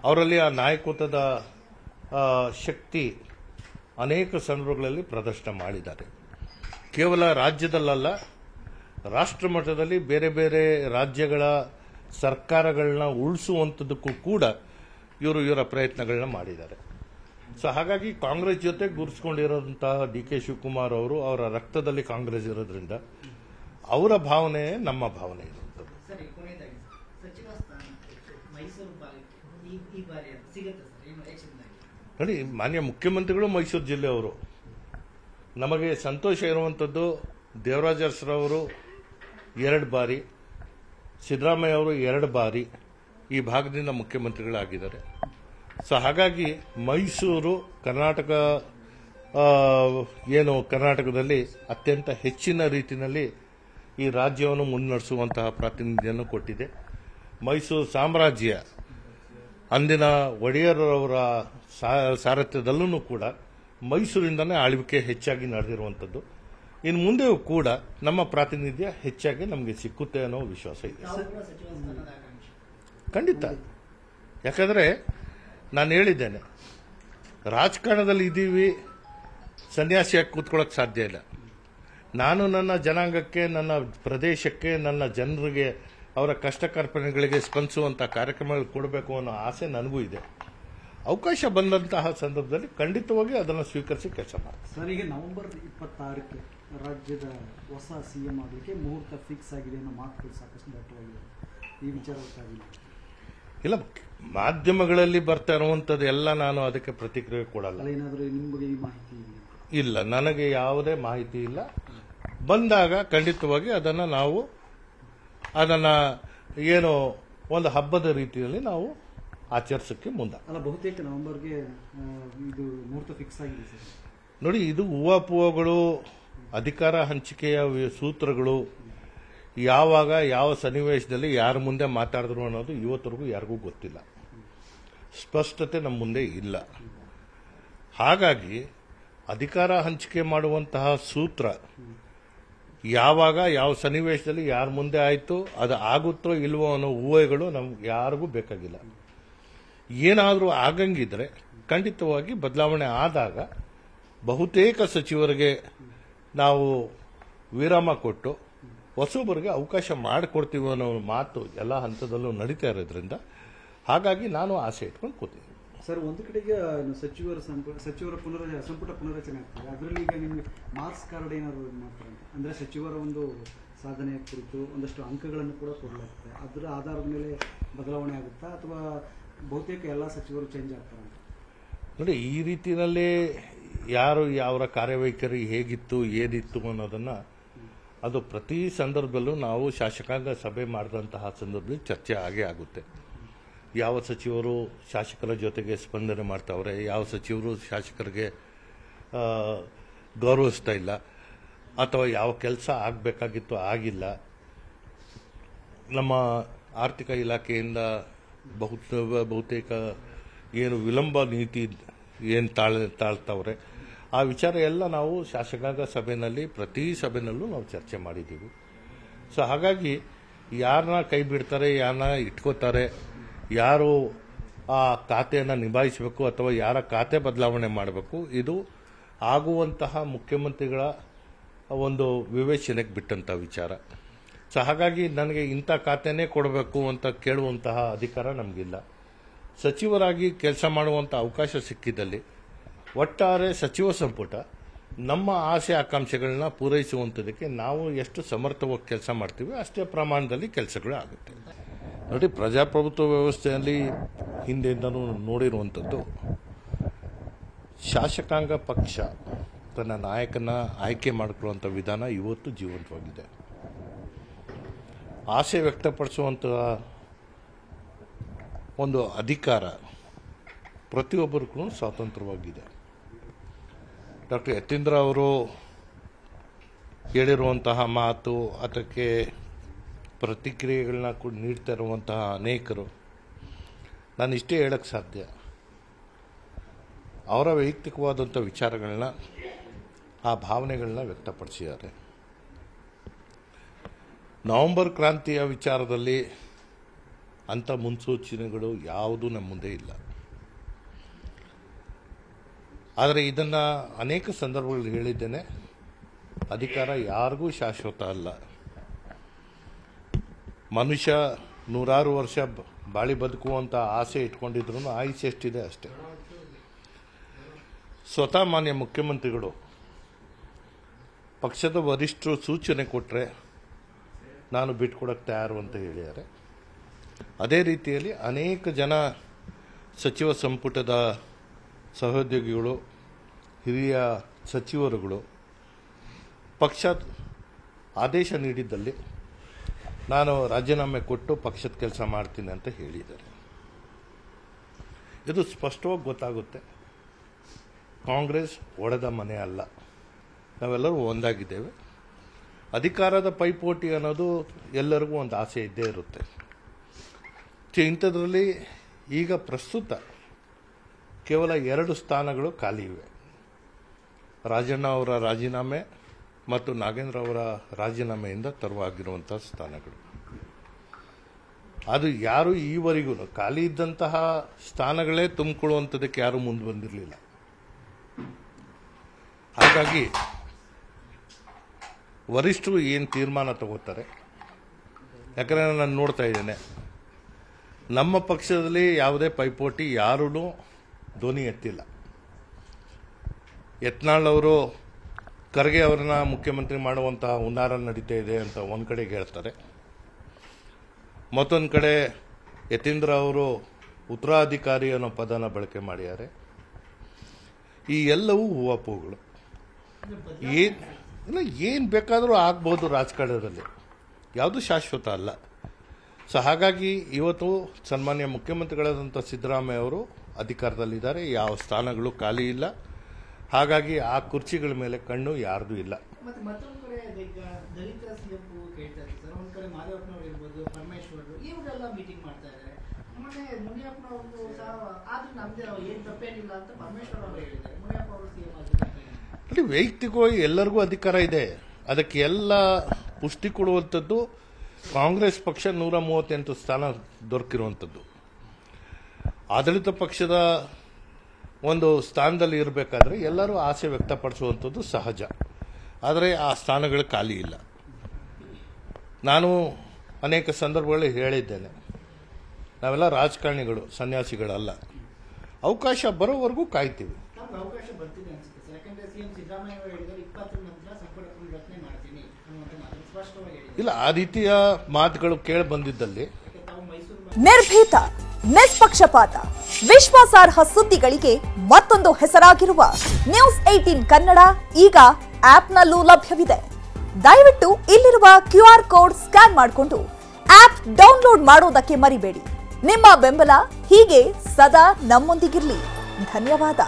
ಅವರಲ್ಲಿ ಆ ನಾಯಕತ್ವದ ಶಕ್ತಿ ಅನೇಕ ಸಂದರ್ಭಗಳಲ್ಲಿ ಪ್ರದರ್ಶನ ಮಾಡಿದ್ದಾರೆ. ಕೇವಲ ರಾಜ್ಯದಲ್ಲ, ರಾಷ್ಟ್ರ ಮಟ್ಟದಲ್ಲಿ ಬೇರೆ ಬೇರೆ ರಾಜ್ಯಗಳ ಸರ್ಕಾರಗಳನ್ನ ಉಳಿಸುವಂಥದ್ದಕ್ಕೂ ಕೂಡ ಇವರ ಪ್ರಯತ್ನಗಳನ್ನ ಮಾಡಿದ್ದಾರೆ. ಸೊ ಹಾಗಾಗಿ ಕಾಂಗ್ರೆಸ್ ಜೊತೆ ಗುರುತಿಸಿಕೊಂಡಿರುವಂತಹ ಡಿ.ಕೆ. ಶಿವಕುಮಾರ್ ಅವರು ಅವರ ರಕ್ತದಲ್ಲಿ ಕಾಂಗ್ರೆಸ್ ಇರೋದ್ರಿಂದ ಅವರ ಭಾವನೆ ನಮ್ಮ ಭಾವನೆ ಇರುವಂಥದ್ದು. ನೋಡಿ, ಮಾನ್ಯ ಮುಖ್ಯಮಂತ್ರಿಗಳು ಮೈಸೂರು ಜಿಲ್ಲೆಯವರು. ನಮಗೆ ಸಂತೋಷ ಇರುವಂಥದ್ದು ದೇವರಾಜ ಅರಸರವರು 2 ಬಾರಿ, ಸಿದ್ದರಾಮಯ್ಯ ಅವರು 2 ಬಾರಿ ಈ ಭಾಗದಿಂದ ಮುಖ್ಯಮಂತ್ರಿಗಳಾಗಿದ್ದಾರೆ. ಸೊ ಹಾಗಾಗಿ ಮೈಸೂರು ಕರ್ನಾಟಕದಲ್ಲಿ ಅತ್ಯಂತ ಹೆಚ್ಚಿನ ರೀತಿಯಲ್ಲಿ ಈ ರಾಜ್ಯವನ್ನು ಮುನ್ನಡೆಸುವಂತಹ ಪ್ರಾತಿನಿಧ್ಯವನ್ನು ಕೊಟ್ಟಿದೆ. ಮೈಸೂರು ಸಾಮ್ರಾಜ್ಯ ಅಂದಿನ ಒಡೆಯರವರ ಸಾರಥ್ಯದಲ್ಲೂ ಕೂಡ ಮೈಸೂರಿಂದನೇ ಆಳ್ವಿಕೆ ಹೆಚ್ಚಾಗಿ ನಡೆದಿರುವಂಥದ್ದು. ಇನ್ನು ಮುಂದೆಯೂ ಕೂಡ ನಮ್ಮ ಪ್ರಾತಿನಿಧ್ಯ ಹೆಚ್ಚಾಗಿ ನಮಗೆ ಸಿಕ್ಕುತ್ತೆ ಅನ್ನೋ ವಿಶ್ವಾಸ ಇದೆ. ಖಂಡಿತ. ಯಾಕಂದರೆ ನಾನು ಹೇಳಿದ್ದೇನೆ, ರಾಜಕಾರಣದಲ್ಲಿ ಇದ್ದೀವಿ, ಸನ್ಯಾಸಿಯಾಗಿ ಕೂತ್ಕೊಳ್ಳೋಕೆ ಸಾಧ್ಯ ಇಲ್ಲ. ನಾನು ನನ್ನ ಜನಾಂಗಕ್ಕೆ, ನನ್ನ ಪ್ರದೇಶಕ್ಕೆ, ನನ್ನ ಜನರಿಗೆ ಅವರ ಕಷ್ಟ ಕಾರ್ಪಣ್ಯಗಳಿಗೆ ಸ್ಪಂದಿಸುವಂಥ ಕಾರ್ಯಕ್ರಮಗಳು ಕೊಡಬೇಕು ಅನ್ನೋ ಆಸೆ ನನಗೂ ಇದೆ. ಅವಕಾಶ ಬಂದಂತಹ ಸಂದರ್ಭದಲ್ಲಿ ಖಂಡಿತವಾಗಿ ಅದನ್ನು ಸ್ವೀಕರಿಸಿ ಕೆಲಸ ಮಾಡ್ತಾರೆ. ಸರ್, ಈಗ ನವೆಂಬರ್ 26ಕ್ಕೆ ರಾಜ್ಯದ ಹೊಸ ಸಿಎಂ ಆಗಲಿಕ್ಕೆ ಮುಹೂರ್ತ ಫಿಕ್ಸ್ ಆಗಿದೆ ಅನ್ನೋ ಮಾತುಗಳು ಸಾಕಷ್ಟು ದಟ್ಟವಾಗಿದೆ. ಈ ವಿಚಾರ ಇಲ್ಲ, ಮಾಧ್ಯಮಗಳಲ್ಲಿ ಬರ್ತಾ ಇರುವಂಥದ್ದು ಎಲ್ಲ ನಾನು ಅದಕ್ಕೆ ಪ್ರತಿಕ್ರಿಯೆ ಕೊಡಲ್ಲ. ಏನಾದರೂ ನಿಮ್ಮ ಬಗ್ಗೆ ಈ ಮಾಹಿತಿ ಇಲ್ಲ, ನನಗೆ ಯಾವುದೇ ಮಾಹಿತಿ ಇಲ್ಲ. ಬಂದಾಗ ಖಂಡಿತವಾಗಿ ನಾವು ಅದನ್ನು ಏನೋ ಒಂದು ಹಬ್ಬದ ರೀತಿಯಲ್ಲಿ ನಾವು ಆಚರಿಸೋಕ್ಕೆ ಮುಂದೆ. ಅಲ್ಲ, ಬಹುತೇಕ ನವೆಂಬರ್ಗೆ ಇದು ಮುಹೂರ್ತ ಫಿಕ್ಸ್ ಆಗಿದೆ ಸರ್. ನೋಡಿ, ಇದು ಊಹಾಪೋಹಗಳು, ಅಧಿಕಾರ ಹಂಚಿಕೆಯ ಸೂತ್ರಗಳು, ಯಾವಾಗ ಯಾವ ಸನ್ನಿವೇಶದಲ್ಲಿ ಯಾರ ಮುಂದೆ ಮಾತಾಡಿದ್ರು ಅನ್ನೋದು ಇವತ್ತರೆಗೂ ಯಾರಿಗೂ ಗೊತ್ತಿಲ್ಲ. ಸ್ಪಷ್ಟತೆ ನಮ್ಮ ಮುಂದೆ ಇಲ್ಲ. ಹಾಗಾಗಿ ಅಧಿಕಾರ ಹಂಚಿಕೆ ಮಾಡುವಂತಹ ಸೂತ್ರ ಯಾವಾಗ ಯಾವ ಸನ್ನಿವೇಶದಲ್ಲಿ ಯಾರ ಮುಂದೆ ಆಯಿತು, ಅದು ಆಗುತ್ತೋ ಇಲ್ವೋ ಅನ್ನೋ ಊಹೆಗಳು ನಮ್ಗೆ ಯಾರಿಗೂ ಬೇಕಾಗಿಲ್ಲ. ಏನಾದರೂ ಆಗಂಗಿದ್ರೆ ಖಂಡಿತವಾಗಿ ಬದಲಾವಣೆ ಆದಾಗ ಬಹುತೇಕ ಸಚಿವರಿಗೆ ನಾವು ವಿರಾಮ ಕೊಟ್ಟು ಹೊಸಬರಿಗೆ ಅವಕಾಶ ಮಾಡಿಕೊಡ್ತೀವಿ ಅನ್ನೋ ಮಾತು ಎಲ್ಲ ಹಂತದಲ್ಲೂ ನಡೀತಾ ಇರೋದ್ರಿಂದ ಹಾಗಾಗಿ ನಾನು ಆಸೆ ಇಟ್ಕೊಂಡು ಕೂತೀನಿ. ಸರ್, ಒಂದು ಕಡೆಗೆ ಸಚಿವರ ಸಂಪುಟ ಪುನರಚನೆ ಆಗ್ತದೆ. ಅದರಲ್ಲಿ ಈಗ ನಿಮಗೆ ಮಾರ್ಕ್ಸ್ ಕಾರ್ಡ್ ಏನಾದ್ರು ಮಾಡ್ತಾರೆ ಅಂದರೆ ಸಚಿವರ ಒಂದು ಸಾಧನೆಯ ಕುರಿತು ಒಂದಷ್ಟು ಅಂಕಗಳನ್ನು ಕೂಡ ಕೊಡಲಾಗ್ತದೆ. ಅದರ ಆಧಾರದ ಮೇಲೆ ಬದಲಾವಣೆ ಆಗುತ್ತಾ ಅಥವಾ ಬಹುತೇಕ ಎಲ್ಲ ಸಚಿವರು ಚೇಂಜ್ ಆಗ್ತಾರೆ? ನೋಡಿ, ಈ ರೀತಿಯಲ್ಲಿ ಯಾರು ಅವರ ಕಾರ್ಯವೈಖರಿ ಹೇಗಿತ್ತು ಏನಿತ್ತು ಅನ್ನೋದನ್ನು ಅದು ಪ್ರತಿ ಸಂದರ್ಭದಲ್ಲೂ ನಾವು ಶಾಸಕಾಂಗ ಸಭೆ ಮಾಡಿದಂತಹ ಸಂದರ್ಭದಲ್ಲಿ ಚರ್ಚೆ ಆಗೇ ಆಗುತ್ತೆ. ಯಾವ ಸಚಿವರು ಶಾಸಕರ ಜೊತೆಗೆ ಸ್ಪಂದನೆ ಮಾಡ್ತಾವ್ರೆ, ಯಾವ ಸಚಿವರು ಶಾಸಕರಿಗೆ ಗೌರವಿಸ್ತಾ ಇಲ್ಲ, ಅಥವಾ ಯಾವ ಕೆಲಸ ಆಗಬೇಕಾಗಿತ್ತು ಆಗಿಲ್ಲ. ನಮ್ಮ ಆರ್ಥಿಕ ಇಲಾಖೆಯಿಂದ ಬಹುತೇಕ ಏನು ವಿಳಂಬ ನೀತಿ ಏನು ತಾಳ್ತಾವ್ರೆ, ಆ ವಿಚಾರ ಎಲ್ಲ ನಾವು ಶಾಸಕಾಂಗ ಸಭೆಯಲ್ಲಿ ಪ್ರತಿ ಸಭೆಯಲ್ಲೂ ನಾವು ಚರ್ಚೆ ಮಾಡಿದ್ದೀವಿ. ಸೊ ಹಾಗಾಗಿ ಯಾರನ್ನ ಕೈ ಬಿಡ್ತಾರೆ, ಯಾರನ್ನ ಇಟ್ಕೋತಾರೆ, ಯಾರು ಆ ಖಾತೆಯನ್ನು ನಿಭಾಯಿಸಬೇಕು ಅಥವಾ ಯಾರ ಖಾತೆ ಬದಲಾವಣೆ ಮಾಡಬೇಕು, ಇದು ಆಗುವಂತಹ ಮುಖ್ಯಮಂತ್ರಿಗಳ ಒಂದು ವಿವೇಚನೆಗೆ ಬಿಟ್ಟಂಥ ವಿಚಾರ. ಸೊ ಹಾಗಾಗಿ ನನಗೆ ಇಂಥ ಖಾತೆನೇ ಕೊಡಬೇಕು ಅಂತ ಕೇಳುವಂತಹ ಅಧಿಕಾರ ನಮಗಿಲ್ಲ. ಸಚಿವರಾಗಿ ಕೆಲಸ ಮಾಡುವಂಥ ಅವಕಾಶ ಸಿಕ್ಕಿದಲ್ಲಿ ಒಟ್ಟಾರೆ ಸಚಿವ ಸಂಪುಟ ನಮ್ಮ ಆಸೆ ಆಕಾಂಕ್ಷೆಗಳನ್ನ ಪೂರೈಸುವಂಥದ್ದಕ್ಕೆ ನಾವು ಎಷ್ಟು ಸಮರ್ಥವಾಗಿ ಕೆಲಸ ಮಾಡ್ತೀವಿ ಅಷ್ಟೇ ಪ್ರಮಾಣದಲ್ಲಿ ಕೆಲಸಗಳು ಆಗುತ್ತೆ. ನೋಡಿ, ಪ್ರಜಾಪ್ರಭುತ್ವ ವ್ಯವಸ್ಥೆಯಲ್ಲಿ ಹಿಂದೆಯಿಂದನೂ ನೋಡಿರುವಂಥದ್ದು, ಶಾಸಕಾಂಗ ಪಕ್ಷ ತನ್ನ ನಾಯಕನ ಆಯ್ಕೆ ಮಾಡಿಕೊಳ್ಳುವಂಥ ವಿಧಾನ ಇವತ್ತು ಜೀವಂತವಾಗಿದೆ. ಆಸೆ ವ್ಯಕ್ತಪಡಿಸುವಂತಹ ಒಂದು ಅಧಿಕಾರ ಪ್ರತಿಯೊಬ್ಬರಿಗೂ ಸ್ವಾತಂತ್ರ್ಯವಾಗಿದೆ. ಡಾಕ್ಟರ್ ಯತೀಂದ್ರ ಅವರು ಹೇಳಿರುವಂತಹ ಮಾತು, ಅದಕ್ಕೆ ಪ್ರತಿಕ್ರಿಯೆಗಳನ್ನ ನೀಡ್ತಾ ಇರುವಂತಹ ಅನೇಕರು, ನಾನು ಇಷ್ಟೇ ಹೇಳಕ್ಕೆ ಸಾಧ್ಯ, ಅವರ ವೈಯಕ್ತಿಕವಾದಂಥ ವಿಚಾರಗಳನ್ನ, ಆ ಭಾವನೆಗಳನ್ನ ವ್ಯಕ್ತಪಡಿಸಿದ್ದಾರೆ. ನವೆಂಬರ್ ಕ್ರಾಂತಿಯ ವಿಚಾರದಲ್ಲಿ ಅಂಥ ಮುನ್ಸೂಚನೆಗಳು ಯಾವುದೂ ನಮ್ಮ ಮುಂದೆ ಇಲ್ಲ. ಆದರೆ ಇದನ್ನು ಅನೇಕ ಸಂದರ್ಭಗಳಲ್ಲಿ ಹೇಳಿದ್ದೇನೆ, ಅಧಿಕಾರ ಯಾರಿಗೂ ಶಾಶ್ವತ ಅಲ್ಲ. ಮನುಷ್ಯ 100 ವರ್ಷ ಬಾಳಿ ಬದುಕುವಂಥ ಆಸೆ ಇಟ್ಕೊಂಡಿದ್ರು ಆಯುಷ್ ಎಷ್ಟಿದೆ ಅಷ್ಟೇ. ಸ್ವತಃ ಮಾನ್ಯ ಮುಖ್ಯಮಂತ್ರಿಗಳು ಪಕ್ಷದ ವರಿಷ್ಠರು ಸೂಚನೆ ಕೊಟ್ಟರೆ ನಾನು ಬಿಟ್ಕೊಡಕ್ಕೆ ತಯಾರು ಅಂತ ಹೇಳಿದ್ದಾರೆ. ಅದೇ ರೀತಿಯಲ್ಲಿ ಅನೇಕ ಜನ ಸಚಿವ ಸಂಪುಟದ ಸಹೋದ್ಯೋಗಿಗಳು, ಹಿರಿಯ ಸಚಿವರುಗಳು ಪಕ್ಷ ಆದೇಶ ನೀಡಿದ್ದಲ್ಲಿ ನಾನು ರಾಜೀನಾಮೆ ಕೊಟ್ಟು ಪಕ್ಷದ ಕೆಲಸ ಮಾಡ್ತೀನಿ ಅಂತ ಹೇಳಿದ್ದಾರೆ. ಇದು ಸ್ಪಷ್ಟವಾಗಿ ಗೊತ್ತಾಗುತ್ತೆ, ಕಾಂಗ್ರೆಸ್ ಒಡೆದ ಮನೆ ಅಲ್ಲ, ನಾವೆಲ್ಲರೂ ಒಂದಾಗಿದ್ದೇವೆ. ಅಧಿಕಾರದ ಪೈಪೋಟಿ ಅನ್ನೋದು ಎಲ್ಲರಿಗೂ ಒಂದು ಆಸೆ ಇದ್ದೇ ಇರುತ್ತೆ. ಇಂಥದ್ರಲ್ಲಿ ಈಗ ಪ್ರಸ್ತುತ ಕೇವಲ 2 ಸ್ಥಾನಗಳು ಖಾಲಿ ಇವೆ. ರಾಜಣ್ಣ ಅವರ ರಾಜೀನಾಮೆ ಮತ್ತು ನಾಗೇಂದ್ರ ಅವರ ರಾಜೀನಾಮೆಯಿಂದ ತೆರವಾಗಿರುವಂಥ ಸ್ಥಾನಗಳು. ಅದು ಯಾರು ಈವರೆಗೂ ಖಾಲಿ ಇದ್ದಂತಹ ಸ್ಥಾನಗಳೇ ತುಂಬಿಕೊಳ್ಳುವಂಥದ್ದಕ್ಕೆ ಯಾರೂ ಮುಂದೆ ಬಂದಿರಲಿಲ್ಲ. ಹಾಗಾಗಿ ವರಿಷ್ಠರು ಏನು ತೀರ್ಮಾನ ತಗೋತಾರೆ, ಯಾಕಂದರೆ ನಾನು ನೋಡ್ತಾ ಇದ್ದೇನೆ ನಮ್ಮ ಪಕ್ಷದಲ್ಲಿ ಯಾವುದೇ ಪೈಪೋಟಿ ಯಾರೂ ಧ್ವನಿ ಎತ್ತಿಲ್ಲ. ಯತ್ನಾಳ್ ಅವರು ಖರ್ಗೆ ಅವರನ್ನ ಮುಖ್ಯಮಂತ್ರಿ ಮಾಡುವಂತಹ ಹುನ್ನಾರ ನಡೀತಾ ಇದೆ ಅಂತ ಒಂದು ಕಡೆಗೆ ಹೇಳ್ತಾರೆ, ಮತ್ತೊಂದು ಕಡೆ ಯತೀಂದ್ರ ಅವರು ಉತ್ತರಾಧಿಕಾರಿ ಅನ್ನೋ ಪದನ ಬಳಕೆ ಮಾಡಿದ್ದಾರೆ. ಈ ಎಲ್ಲವೂ ಹೂವಾಪೂಗಳು. ಏನು ಬೇಕಾದರೂ ಆಗ್ಬೋದು ರಾಜಕಾರಣದಲ್ಲಿ, ಯಾವುದು ಶಾಶ್ವತ ಅಲ್ಲ. ಸೊ ಹಾಗಾಗಿ ಇವತ್ತು ಸನ್ಮಾನ್ಯ ಮುಖ್ಯಮಂತ್ರಿಗಳಾದಂಥ ಸಿದ್ದರಾಮಯ್ಯ ಅವರು ಅಧಿಕಾರದಲ್ಲಿದ್ದಾರೆ, ಯಾವ ಸ್ಥಾನಗಳು ಖಾಲಿ ಇಲ್ಲ. ಹಾಗಾಗಿ ಆ ಕುರ್ಚಿಗಳ ಮೇಲೆ ಕಣ್ಣು ಯಾರ್ದು ಇಲ್ಲ. ಮತ್ತೊಂದು ಕಡೆ ಈಗ ದಲಿತ ಸಿಎಂ ಕೇಳ್ತಾ ಇದ್ದಾರೆ ಸರ್. ಒಂದ್ ಕಡೆ ಮಾದೇವಪ್ಪನವ್ರು ಇರ್ಬೋದು, ಪರಮೇಶ್ವರ್ ಇವರೆಲ್ಲ ಮೀಟಿಂಗ್ ಮಾಡ್ತಾ ಇದ್ದಾರೆ. ಮೊನ್ನೆ ಮುನಿಯಪ್ಪನವ್ರು ಸಹ ಆದ್ರೂ ನಮ್ದೇ ಏನ್ ತಪ್ಪೇನಿಲ್ಲ ಅಂತ ಪರಮೇಶ್ವರ್ ಅವರು ಹೇಳಿದ್ದಾರೆ. ಮುನಿಯಪ್ಪ ಅವರು ಸಿಎಂ ಅಲ್ಲಿ ವೈಯಕ್ತಿಕವಾಗಿ ಎಲ್ಲರಿಗೂ ಅಧಿಕಾರ ಇದೆ, ಅದಕ್ಕೆ ಎಲ್ಲ ಪುಷ್ಟಿ ಕೊಡುವಂಥದ್ದು ಕಾಂಗ್ರೆಸ್ ಪಕ್ಷ 138 ಸ್ಥಾನ ದೊರಕಿರುವಂಥದ್ದು. ಆಡಳಿತ ಪಕ್ಷದ ಒಂದು ಸ್ಥಾನದಲ್ಲಿ ಇರಬೇಕಾದ್ರೆ ಎಲ್ಲರೂ ಆಸೆ ವ್ಯಕ್ತಪಡಿಸುವಂಥದ್ದು ಸಹಜ. ಆದರೆ ಆ ಸ್ಥಾನಗಳು ಖಾಲಿ ಇಲ್ಲ. ನಾನು ಅನೇಕ ಸಂದರ್ಭಗಳಲ್ಲಿ ಹೇಳಿದ್ದೇನೆ, ನಾವೆಲ್ಲ ರಾಜಕಾರಣಿಗಳು, ಸನ್ಯಾಸಿಗಳಲ್ಲ. ಅವಕಾಶ ಬರೋವರೆಗೂ ಕಾಯ್ತೀವಿ. ಅವಕಾಶ ಬರ್ತಿದೆ ಅನ್ಸುತ್ತೆ ಸರ್. ಯಾಕಂದ್ರೆ ಸಿಎಂ ಸಿದ್ದರಾಮಯ್ಯ ಅವರು ಹೇಳಿದ್ದಾರೆ 20 ನಂತರ ಸಂಪುಟ ಪುನರಚನೆ ಮಾಡ್ತೀನಿ ಅನ್ನುವಂತ ಮಾತು ಸ್ಪಷ್ಟವಾಗಿ ಹೇಳಿದ್ದಾರೆ. ಇಲ್ಲ, ಆ ರೀತಿಯ ಮಾತುಗಳು ಕೇಳಿ ಬಂದಿದ್ದಲ್ಲಿ ನಿರ್ಭೀತ, ನಿಷ್ಪಕ್ಷಪಾತ, ವಿಶ್ವಾಸಾರ್ಹ ಸುದ್ದಿಗಳಿಗೆ ಮತ್ತೊಂದು ಹೆಸರಾಗಿರುವ ನ್ಯೂಸ್ 18 ಕನ್ನಡ ಈಗ ಆಪ್ನಲ್ಲೂ ಲಭ್ಯವಿದೆ. ದಯವಿಟ್ಟು ಇಲ್ಲಿರುವ QR ಕೋಡ್ ಸ್ಕ್ಯಾನ್ ಮಾಡಿಕೊಂಡು ಆಪ್ ಡೌನ್ಲೋಡ್ ಮಾಡೋದಕ್ಕೆ ಮರಿಬೇಡಿ. ನಿಮ್ಮ ಬೆಂಬಲ ಹೀಗೆ ಸದಾ ನಮ್ಮೊಂದಿಗಿರಲಿ. ಧನ್ಯವಾದ.